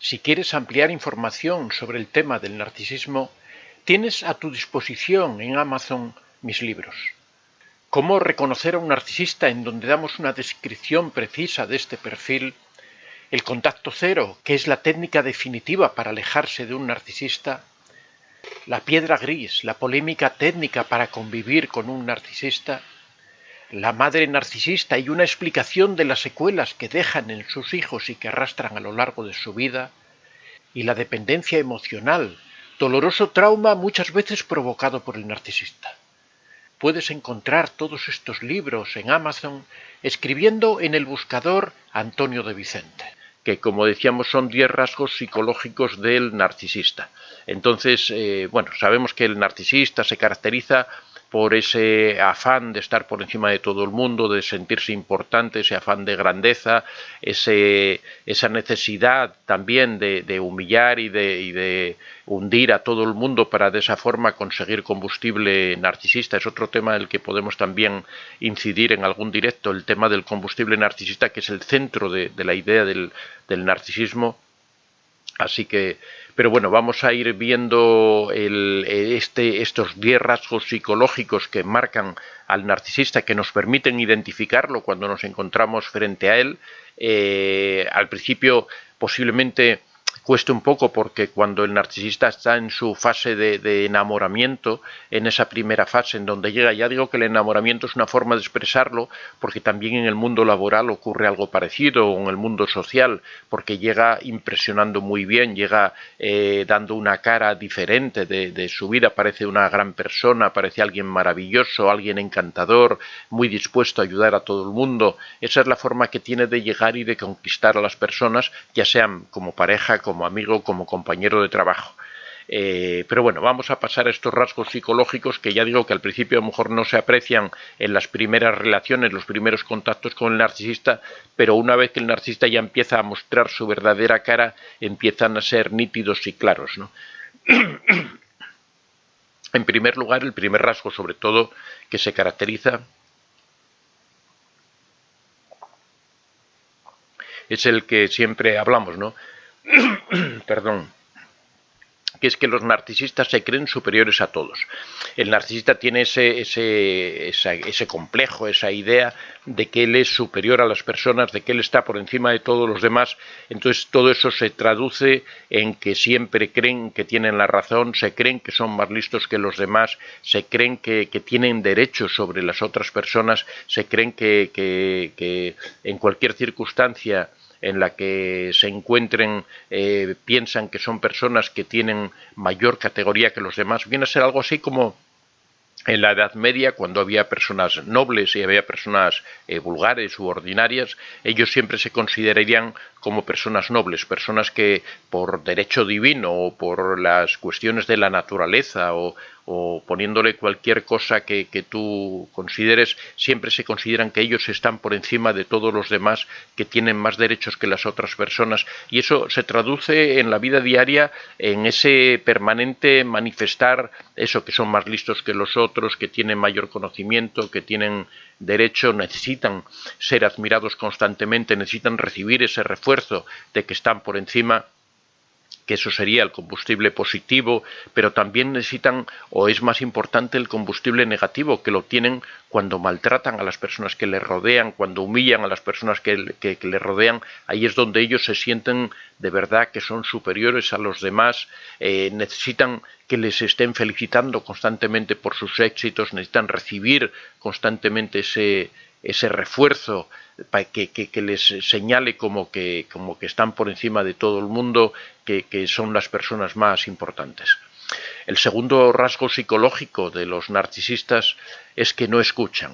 Si quieres ampliar información sobre el tema del narcisismo, tienes a tu disposición en Amazon mis libros. Cómo reconocer a un narcisista, en donde damos una descripción precisa de este perfil. El contacto cero, que es la técnica definitiva para alejarse de un narcisista. La piedra gris, la polémica técnica para convivir con un narcisista. La madre narcisista y una explicación de las secuelas que dejan en sus hijos y que arrastran a lo largo de su vida. Y la dependencia emocional, doloroso trauma muchas veces provocado por el narcisista. Puedes encontrar todos estos libros en Amazon escribiendo en el buscador Antonio de Vicente, que como decíamos son 10 rasgos psicológicos del narcisista. Entonces, sabemos que el narcisista se caracteriza por ese afán de estar por encima de todo el mundo, de sentirse importante, ese afán de grandeza, esa necesidad también de humillar y de hundir a todo el mundo para de esa forma conseguir combustible narcisista. Es otro tema del que podemos también incidir en algún directo, el tema del combustible narcisista, que es el centro de la idea del narcisismo. Así que, pero bueno, vamos a ir viendo estos 10 rasgos psicológicos que marcan al narcisista, que nos permiten identificarlo cuando nos encontramos frente a él. Al principio posiblemente cuesta un poco, porque cuando el narcisista está en su fase de enamoramiento, en esa primera fase en donde llega, ya digo que el enamoramiento es una forma de expresarlo, porque también en el mundo laboral ocurre algo parecido, o en el mundo social, porque llega impresionando muy bien, llega dando una cara diferente de su vida, parece una gran persona, parece alguien maravilloso, alguien encantador, muy dispuesto a ayudar a todo el mundo. Esa es la forma que tiene de llegar y de conquistar a las personas, ya sean como pareja, como amigo, como compañero de trabajo. Pero bueno, vamos a pasar a estos rasgos psicológicos que ya digo que al principio a lo mejor no se aprecian en las primeras relaciones, los primeros contactos con el narcisista, pero una vez que el narcisista ya empieza a mostrar su verdadera cara, empiezan a ser nítidos y claros, ¿no? En primer lugar, el primer rasgo sobre todo que se caracteriza es el que siempre hablamos, ¿no? Perdón, que es que los narcisistas se creen superiores a todos. El narcisista tiene ese complejo, esa idea de que él es superior a las personas, de que él está por encima de todos los demás. Entonces todo eso se traduce en que siempre creen que tienen la razón, se creen que son más listos que los demás, se creen que tienen derechos sobre las otras personas, se creen que en cualquier circunstancia en la que se encuentren, piensan que son personas que tienen mayor categoría que los demás. Viene a ser algo así como en la Edad Media, cuando había personas nobles y había personas vulgares u ordinarias, ellos siempre se considerarían como personas nobles, personas que por derecho divino o por las cuestiones de la naturaleza o poniéndole cualquier cosa que tú consideres, siempre se consideran que ellos están por encima de todos los demás, que tienen más derechos que las otras personas, y eso se traduce en la vida diaria en ese permanente manifestar eso, que son más listos que los otros, que tienen mayor conocimiento, que tienen derecho, necesitan ser admirados constantemente, necesitan recibir ese refuerzo de que están por encima, que eso sería el combustible positivo, pero también necesitan, o es más importante, el combustible negativo, que lo tienen cuando maltratan a las personas que les rodean, cuando humillan a las personas que les rodean. Ahí es donde ellos se sienten de verdad que son superiores a los demás, necesitan que les estén felicitando constantemente por sus éxitos, necesitan recibir constantemente ese refuerzo para que les señale como que están por encima de todo el mundo, que son las personas más importantes. El segundo rasgo psicológico de los narcisistas es que no escuchan.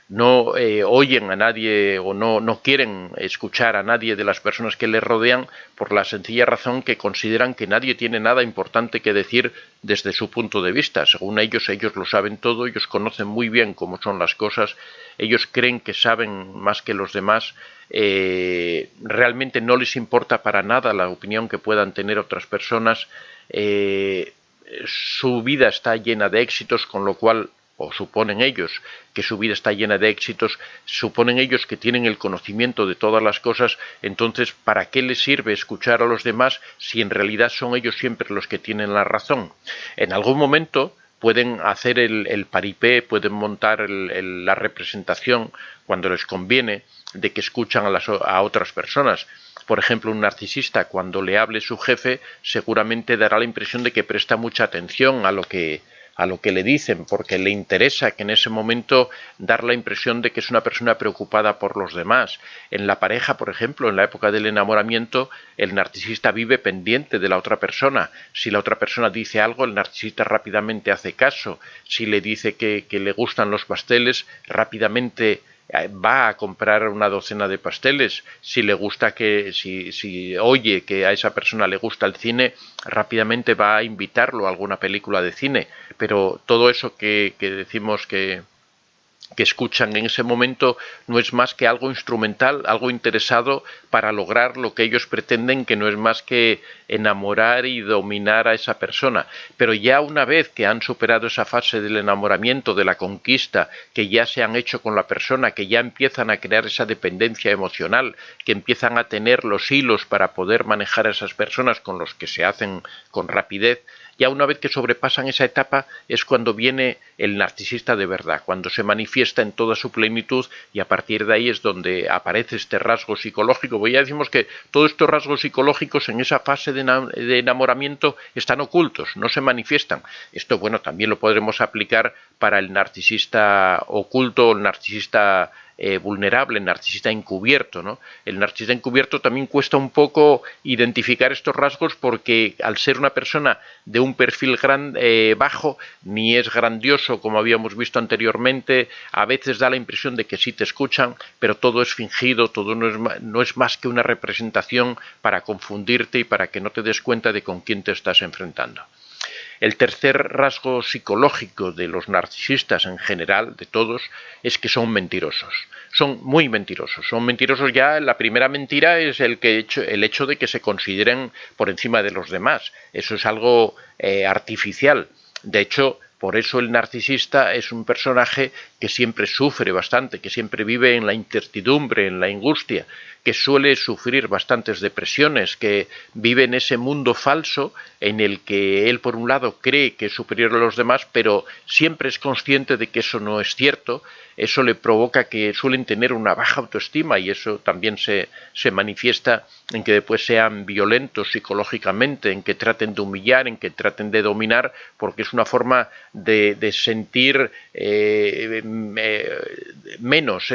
No oyen a nadie o no quieren escuchar a nadie de las personas que les rodean, por la sencilla razón que consideran que nadie tiene nada importante que decir desde su punto de vista. Según ellos lo saben todo, ellos conocen muy bien cómo son las cosas, ellos creen que saben más que los demás, realmente no les importa para nada la opinión que puedan tener otras personas, su vida está llena de éxitos, con lo cual o suponen ellos que su vida está llena de éxitos, suponen ellos que tienen el conocimiento de todas las cosas, entonces ¿para qué les sirve escuchar a los demás si en realidad son ellos siempre los que tienen la razón? En algún momento pueden hacer el paripé, pueden montar la representación cuando les conviene de que escuchan a otras personas. Por ejemplo, un narcisista, cuando le hable su jefe, seguramente dará la impresión de que presta mucha atención a lo que le dicen, porque le interesa que en ese momento dar la impresión de que es una persona preocupada por los demás. En la pareja, por ejemplo, en la época del enamoramiento, el narcisista vive pendiente de la otra persona. Si la otra persona dice algo, el narcisista rápidamente hace caso. Si le dice que le gustan los pasteles, rápidamente va a comprar una docena de pasteles. Si le gusta si oye que a esa persona le gusta el cine, rápidamente va a invitarlo a alguna película de cine. Pero todo eso que decimos que escuchan en ese momento no es más que algo instrumental, algo interesado para lograr lo que ellos pretenden, que no es más que enamorar y dominar a esa persona. Pero ya una vez que han superado esa fase del enamoramiento, de la conquista, que ya se han hecho con la persona, que ya empiezan a crear esa dependencia emocional, que empiezan a tener los hilos para poder manejar a esas personas con los que se hacen con rapidez, ya una vez que sobrepasan esa etapa es cuando viene el narcisista de verdad, cuando se manifiesta en toda su plenitud, y a partir de ahí es donde aparece este rasgo psicológico. Pues ya decimos que todos estos rasgos psicológicos en esa fase de enamoramiento están ocultos, no se manifiestan. Esto, bueno, también lo podremos aplicar para el narcisista oculto o el narcisista vulnerable, el narcisista encubierto, ¿no? El narcisista encubierto también cuesta un poco identificar estos rasgos, porque al ser una persona de un perfil bajo, ni es grandioso como habíamos visto anteriormente, a veces da la impresión de que sí te escuchan, pero todo es fingido, todo no es más que una representación para confundirte y para que no te des cuenta de con quién te estás enfrentando. El tercer rasgo psicológico de los narcisistas en general, de todos, es que son mentirosos. Son muy mentirosos. Son mentirosos ya. La primera mentira es el hecho de que se consideren por encima de los demás. Eso es algo artificial. De hecho, por eso el narcisista es un personaje que siempre sufre bastante, que siempre vive en la incertidumbre, en la angustia, que suele sufrir bastantes depresiones, que vive en ese mundo falso en el que él, por un lado, cree que es superior a los demás, pero siempre es consciente de que eso no es cierto. Eso le provoca que suelen tener una baja autoestima, y eso también se manifiesta en que después sean violentos psicológicamente, en que traten de humillar, en que traten de dominar, porque es una forma de sentir menos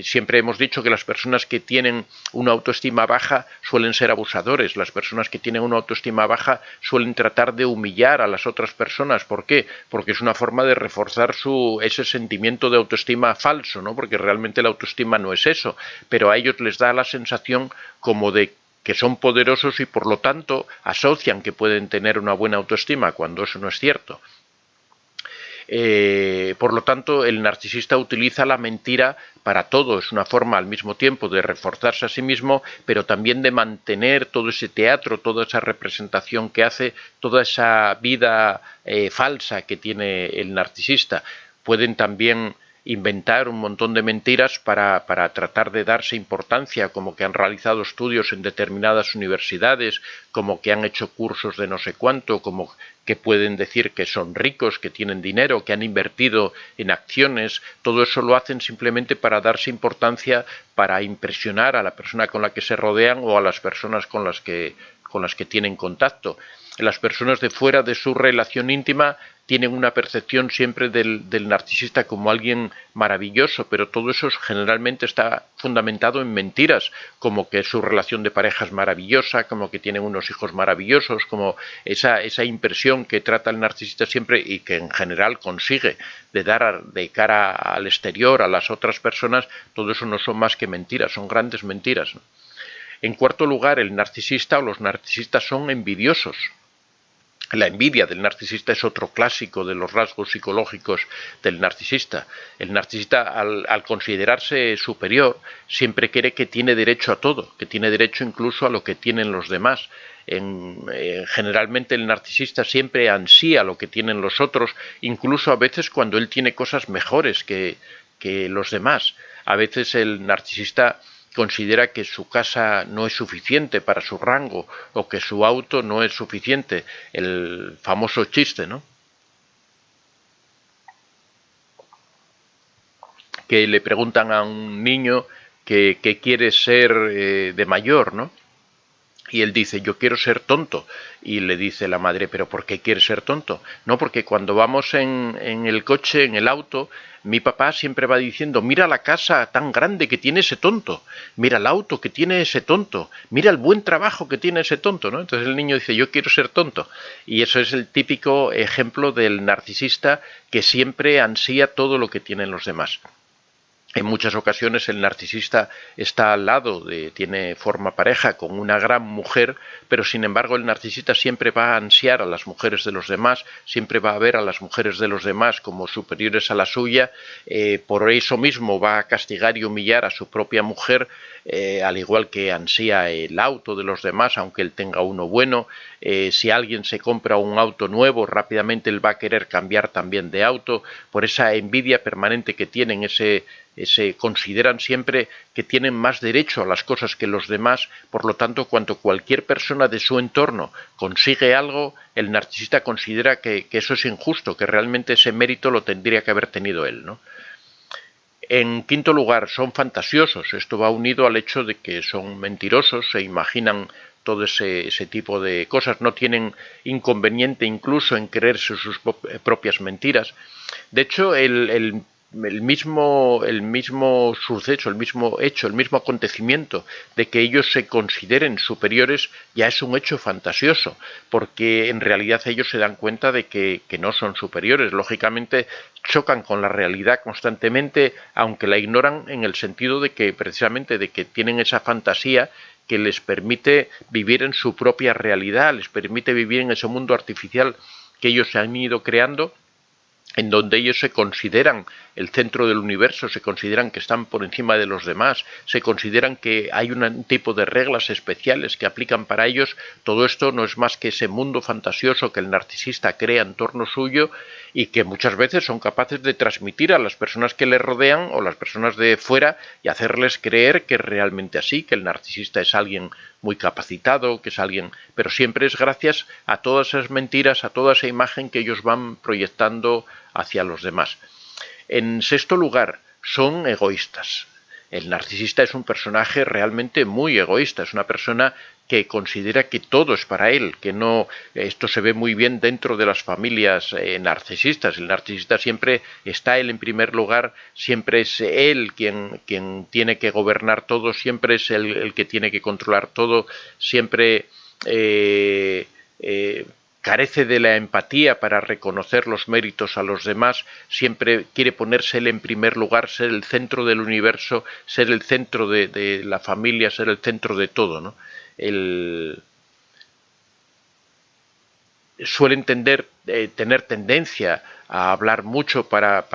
siempre hemos dicho que las personas que tienen una autoestima baja suelen ser abusadores. Las personas que tienen una autoestima baja suelen tratar de humillar a las otras personas. ¿Por qué? Porque es una forma de reforzar ese sentimiento de autoestima falso, ¿no? Porque realmente la autoestima no es eso, pero a ellos les da la sensación como de que son poderosos y por lo tanto asocian que pueden tener una buena autoestima, cuando eso no es cierto. Por lo tanto, el narcisista utiliza la mentira para todo. Es una forma al mismo tiempo de reforzarse a sí mismo, pero también de mantener todo ese teatro, toda esa representación que hace, toda esa vida falsa que tiene el narcisista. Pueden también inventar un montón de mentiras para tratar de darse importancia, como que han realizado estudios en determinadas universidades, como que han hecho cursos de no sé cuánto, como que pueden decir que son ricos, que tienen dinero, que han invertido en acciones. Todo eso lo hacen simplemente para darse importancia, para impresionar a la persona con la que se rodean o a las personas con las que tienen contacto. Las personas de fuera de su relación íntima tienen una percepción siempre del narcisista como alguien maravilloso, pero todo eso generalmente está fundamentado en mentiras, como que su relación de pareja es maravillosa, como que tienen unos hijos maravillosos, como esa impresión que trata el narcisista siempre y que en general consigue de dar de cara al exterior a las otras personas. Todo eso no son más que mentiras, son grandes mentiras, ¿no? En cuarto lugar, el narcisista o los narcisistas son envidiosos. La envidia del narcisista es otro clásico de los rasgos psicológicos del narcisista. El narcisista, al considerarse superior, siempre cree que tiene derecho a todo, que tiene derecho incluso a lo que tienen los demás. Generalmente el narcisista siempre ansía lo que tienen los otros, incluso a veces cuando él tiene cosas mejores que los demás. A veces el narcisista considera que su casa no es suficiente para su rango o que su auto no es suficiente. El famoso chiste, ¿no? Que le preguntan a un niño que quiere ser de mayor, ¿no? Y él dice, yo quiero ser tonto. Y le dice la madre, ¿pero por qué quieres ser tonto? No, porque cuando vamos en el coche, en el auto, mi papá siempre va diciendo, mira la casa tan grande que tiene ese tonto, mira el auto que tiene ese tonto, mira el buen trabajo que tiene ese tonto, ¿no? Entonces el niño dice, yo quiero ser tonto. Y eso es el típico ejemplo del narcisista que siempre ansía todo lo que tienen los demás. En muchas ocasiones el narcisista está al lado, forma pareja con una gran mujer, pero sin embargo el narcisista siempre va a ansiar a las mujeres de los demás, siempre va a ver a las mujeres de los demás como superiores a la suya, por eso mismo va a castigar y humillar a su propia mujer, al igual que ansía el auto de los demás, aunque él tenga uno bueno. Si alguien se compra un auto nuevo, rápidamente él va a querer cambiar también de auto, por esa envidia permanente que tienen, consideran siempre que tienen más derecho a las cosas que los demás. Por lo tanto, cuando cualquier persona de su entorno consigue algo, el narcisista considera que eso es injusto, que realmente ese mérito lo tendría que haber tenido él, ¿no? En quinto lugar, son fantasiosos. Esto va unido al hecho de que son mentirosos, se imaginan todo ese tipo de cosas, no tienen inconveniente incluso en creerse sus propias mentiras. De hecho, el mismo suceso, el mismo hecho, el mismo acontecimiento de que ellos se consideren superiores ya es un hecho fantasioso, porque en realidad ellos se dan cuenta de que no son superiores. Lógicamente chocan con la realidad constantemente, aunque la ignoran en el sentido de que precisamente de que tienen esa fantasía que les permite vivir en su propia realidad, les permite vivir en ese mundo artificial que ellos se han ido creando, en donde ellos se consideran el centro del universo, se consideran que están por encima de los demás, se consideran que hay un tipo de reglas especiales que aplican para ellos. Todo esto no es más que ese mundo fantasioso que el narcisista crea en torno suyo y que muchas veces son capaces de transmitir a las personas que le rodean o las personas de fuera y hacerles creer que es realmente así, que el narcisista es alguien muy capacitado, que es alguien, pero siempre es gracias a todas esas mentiras, a toda esa imagen que ellos van proyectando hacia los demás. En sexto lugar, son egoístas. El narcisista es un personaje realmente muy egoísta, es una persona que considera que todo es para él, que no, esto se ve muy bien dentro de las familias narcisistas. El narcisista siempre está él en primer lugar, siempre es él quien tiene que gobernar todo, siempre es el que tiene que controlar todo, siempre carece de la empatía para reconocer los méritos a los demás, siempre quiere ponerse él en primer lugar, ser el centro del universo, ser el centro de la familia, ser el centro de todo, ¿no? Suelen tener tendencia a hablar mucho para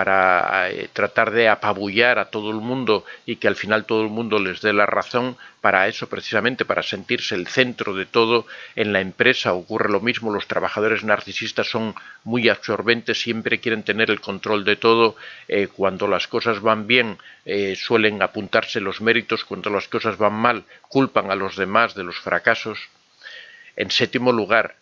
tratar de apabullar a todo el mundo y que al final todo el mundo les dé la razón. Para eso, precisamente, para sentirse el centro de todo. En la empresa ocurre lo mismo, los trabajadores narcisistas son muy absorbentes, siempre quieren tener el control de todo. Cuando las cosas van bien, suelen apuntarse los méritos, cuando las cosas van mal, culpan a los demás de los fracasos. En séptimo lugar,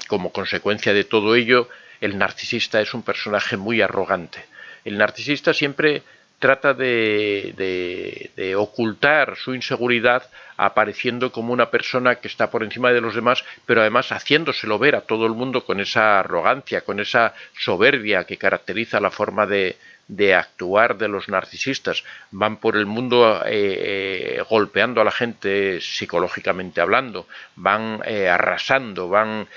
como consecuencia de todo ello, el narcisista es un personaje muy arrogante. El narcisista siempre trata de ocultar su inseguridad apareciendo como una persona que está por encima de los demás, pero además haciéndoselo ver a todo el mundo con esa arrogancia, con esa soberbia que caracteriza la forma de actuar de los narcisistas. Van por el mundo golpeando a la gente psicológicamente hablando, van arrasando, van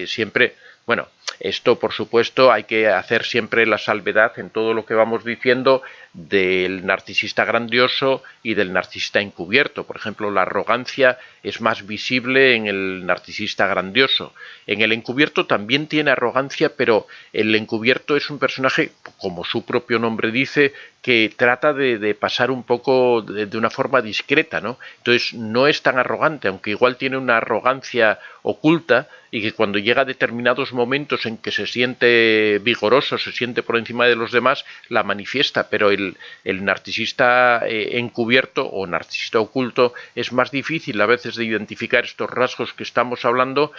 siempre... Bueno, Esto, por supuesto, hay que hacer siempre la salvedad en todo lo que vamos diciendo del narcisista grandioso y del narcisista encubierto. Por ejemplo, la arrogancia es más visible en el narcisista grandioso. En el encubierto también tiene arrogancia, pero el encubierto es un personaje, como su propio nombre dice, que trata de pasar un poco de una forma discreta, ¿no? Entonces no es tan arrogante, aunque igual tiene una arrogancia oculta y que cuando llega a determinados momentos en que se siente vigoroso, se siente por encima de los demás, la manifiesta, pero el narcisista encubierto o narcisista oculto es más difícil a veces de identificar estos rasgos que estamos hablando,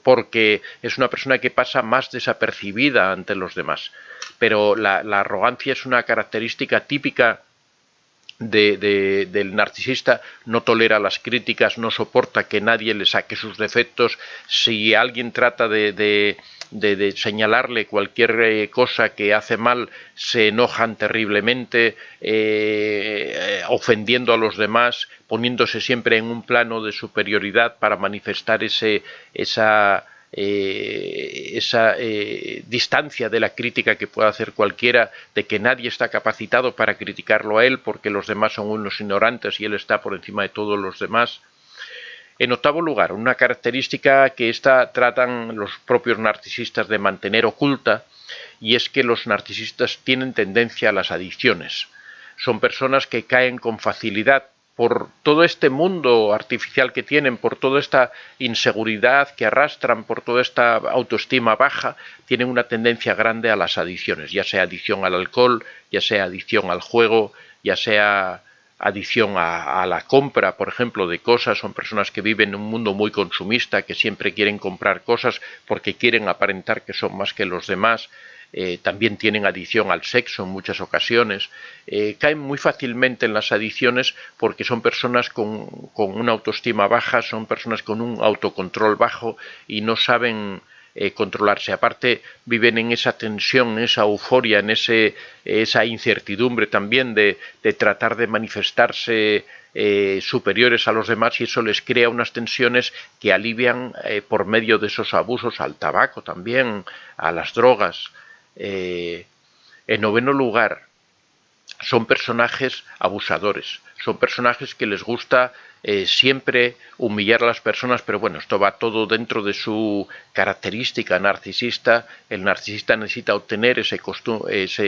porque es una persona que pasa más desapercibida ante los demás. Pero la arrogancia es una característica típica del narcisista. No tolera las críticas, no soporta que nadie le saque sus defectos. Si alguien trata de señalarle cualquier cosa que hace mal, se enojan terriblemente, ofendiendo a los demás, poniéndose siempre en un plano de superioridad para manifestar esa distancia de la crítica que pueda hacer cualquiera, de que nadie está capacitado para criticarlo a él porque los demás son unos ignorantes y él está por encima de todos los demás. En octavo lugar, una característica que tratan los propios narcisistas de mantener oculta, y es que los narcisistas tienen tendencia a las adicciones. Son personas que caen con facilidad por todo este mundo artificial que tienen, por toda esta inseguridad que arrastran, por toda esta autoestima baja, tienen una tendencia grande a las adicciones, ya sea adicción al alcohol, ya sea adicción al juego, ya sea adicción a la compra, por ejemplo, de cosas. Son personas que viven en un mundo muy consumista, que siempre quieren comprar cosas porque quieren aparentar que son más que los demás. También tienen adicción al sexo en muchas ocasiones. Caen muy fácilmente en las adicciones porque son personas con una autoestima baja, son personas con un autocontrol bajo y no saben controlarse. Aparte, viven en esa tensión, en esa euforia, en esa incertidumbre también de tratar de manifestarse superiores a los demás, y eso les crea unas tensiones que alivian por medio de esos abusos al tabaco también, a las drogas. En noveno lugar, son personajes abusadores, son personajes que les gusta siempre humillar a las personas, pero bueno, esto va todo dentro de su característica narcisista. El narcisista necesita obtener ese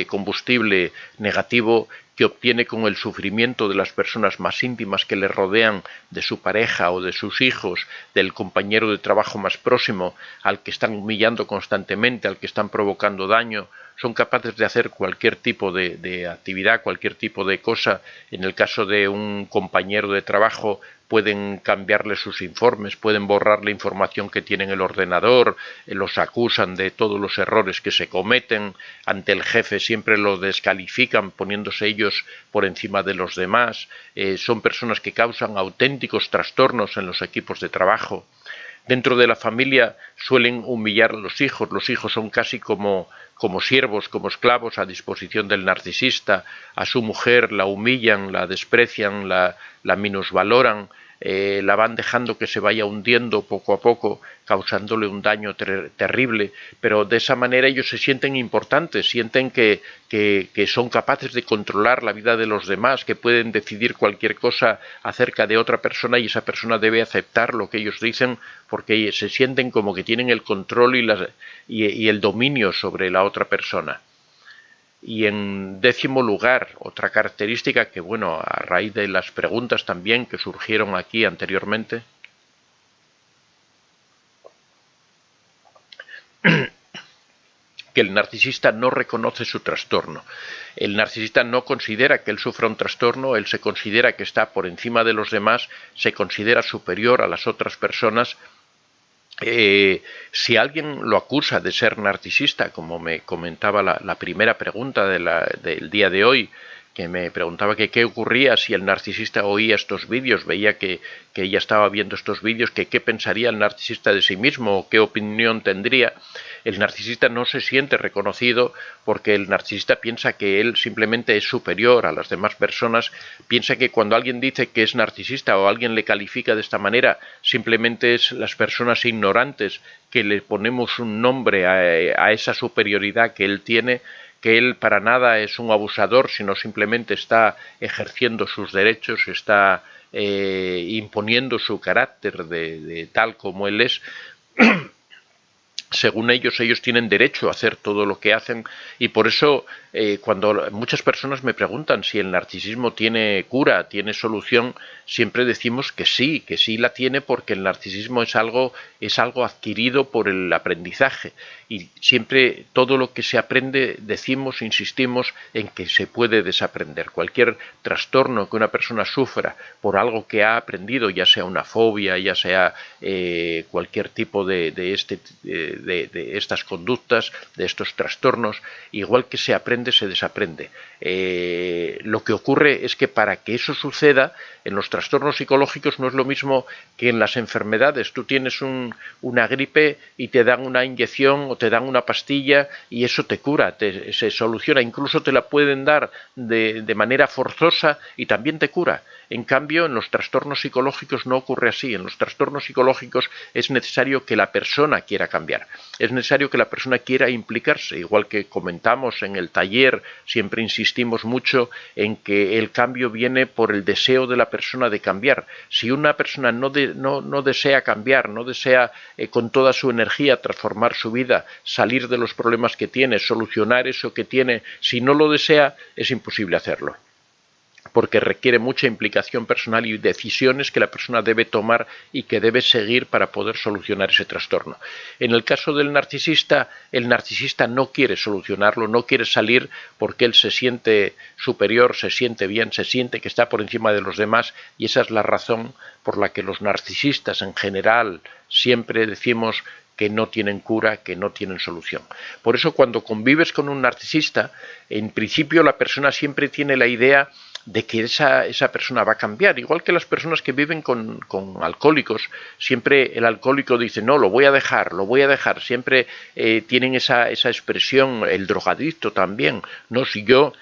combustible negativo que obtiene con el sufrimiento de las personas más íntimas que le rodean, de su pareja o de sus hijos, del compañero de trabajo más próximo, al que están humillando constantemente, al que están provocando daño. Son capaces de hacer cualquier tipo de actividad, cualquier tipo de cosa. En el caso de un compañero de trabajo, pueden cambiarle sus informes, pueden borrar la información que tiene en el ordenador, los acusan de todos los errores que se cometen, ante el jefe siempre lo descalifican poniéndose ellos por encima de los demás. Son personas que causan auténticos trastornos en los equipos de trabajo. Dentro de la familia suelen humillar a los hijos son casi como siervos, como esclavos a disposición del narcisista. A su mujer la humillan, la desprecian, la minusvaloran, la van dejando que se vaya hundiendo poco a poco, causándole un daño terrible, pero de esa manera ellos se sienten importantes, sienten que son capaces de controlar la vida de los demás, que pueden decidir cualquier cosa acerca de otra persona y esa persona debe aceptar lo que ellos dicen porque se sienten como que tienen el control y el dominio sobre la otra persona. Y en décimo lugar, otra característica que, bueno, a raíz de las preguntas también que surgieron aquí anteriormente, que el narcisista no reconoce su trastorno. El narcisista no considera que él sufra un trastorno, él se considera que está por encima de los demás, se considera superior a las otras personas. Si alguien lo acusa de ser narcisista, como me comentaba la primera pregunta del día de hoy, que me preguntaba que qué ocurría si el narcisista oía estos vídeos, veía que ella estaba viendo estos vídeos, que qué pensaría el narcisista de sí mismo o qué opinión tendría. El narcisista no se siente reconocido porque el narcisista piensa que él simplemente es superior a las demás personas, piensa que cuando alguien dice que es narcisista o alguien le califica de esta manera, simplemente es las personas ignorantes que le ponemos un nombre a esa superioridad que él tiene, que él para nada es un abusador, sino simplemente está ejerciendo sus derechos, está imponiendo su carácter de tal como él es. Según ellos tienen derecho a hacer todo lo que hacen, y por eso cuando muchas personas me preguntan si el narcisismo tiene cura, tiene solución, siempre decimos que sí la tiene, porque el narcisismo es algo adquirido por el aprendizaje, y siempre todo lo que se aprende insistimos en que se puede desaprender. Cualquier trastorno que una persona sufra por algo que ha aprendido, ya sea una fobia, ya sea cualquier tipo de estas conductas, de estos trastornos, igual que se aprende, se desaprende. Lo que ocurre es que para que eso suceda, en los trastornos psicológicos no es lo mismo que en las enfermedades. Tú tienes una gripe y te dan una inyección o te dan una pastilla y eso te cura, se soluciona, incluso te la pueden dar de manera forzosa y también te cura. En cambio, en los trastornos psicológicos no ocurre así. En los trastornos psicológicos es necesario que la persona quiera cambiar, es necesario que la persona quiera implicarse, igual que comentamos en el taller, siempre insistimos mucho en que el cambio viene por el deseo de la persona de cambiar. Si una persona no desea cambiar, no desea con toda su energía transformar su vida, salir de los problemas que tiene, solucionar eso que tiene, si no lo desea, es imposible hacerlo, porque requiere mucha implicación personal y decisiones que la persona debe tomar y que debe seguir para poder solucionar ese trastorno. En el caso del narcisista, el narcisista no quiere solucionarlo, no quiere salir porque él se siente superior, se siente bien, se siente que está por encima de los demás, y esa es la razón por la que los narcisistas en general siempre decimos que no tienen cura, que no tienen solución. Por eso cuando convives con un narcisista, en principio la persona siempre tiene la idea de que esa persona va a cambiar, igual que las personas que viven con alcohólicos. Siempre el alcohólico dice, no, lo voy a dejar, siempre tienen esa expresión, el drogadicto también, no, si yo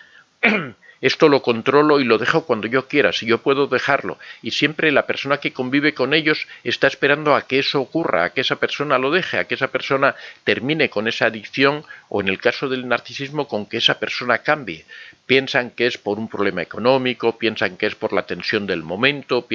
esto lo controlo y lo dejo cuando yo quiera, si yo puedo dejarlo. Y siempre la persona que convive con ellos está esperando a que eso ocurra, a que esa persona lo deje, a que esa persona termine con esa adicción, o en el caso del narcisismo, con que esa persona cambie. Piensan que es por un problema económico, piensan que es por la tensión del momento,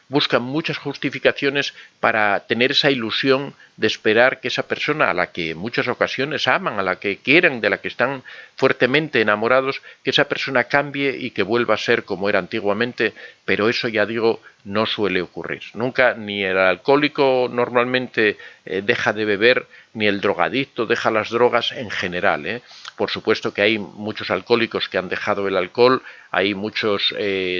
buscan muchas justificaciones para tener esa ilusión de esperar que esa persona, a la que en muchas ocasiones aman, a la que quieren, de la que están fuertemente enamorados, que esa persona cambie y que vuelva a ser como era antiguamente, pero eso, ya digo, no suele ocurrir. Nunca, ni el alcohólico normalmente deja de beber, ni el drogadicto deja las drogas en general. Por supuesto que hay muchos alcohólicos que han dejado el alcohol, hay muchos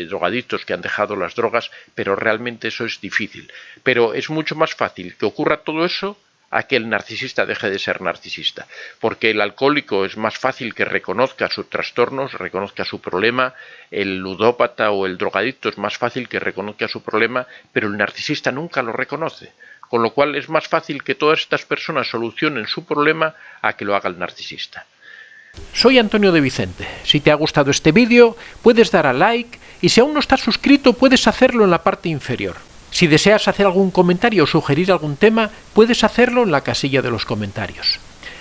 drogadictos que han dejado las drogas, pero realmente eso es difícil. Pero es mucho más fácil que ocurra todo eso a que el narcisista deje de ser narcisista, porque el alcohólico es más fácil que reconozca sus trastornos, reconozca su problema, el ludópata o el drogadicto es más fácil que reconozca su problema, pero el narcisista nunca lo reconoce, con lo cual es más fácil que todas estas personas solucionen su problema a que lo haga el narcisista. Soy Antonio de Vicente. Si te ha gustado este vídeo, puedes dar a like, y si aún no estás suscrito, puedes hacerlo en la parte inferior. Si deseas hacer algún comentario o sugerir algún tema, puedes hacerlo en la casilla de los comentarios.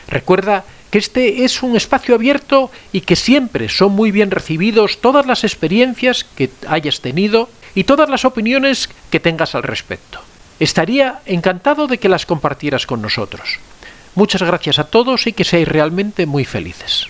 Recuerda que este es un espacio abierto y que siempre son muy bien recibidos todas las experiencias que hayas tenido y todas las opiniones que tengas al respecto. Estaría encantado de que las compartieras con nosotros. Muchas gracias a todos y que seáis realmente muy felices.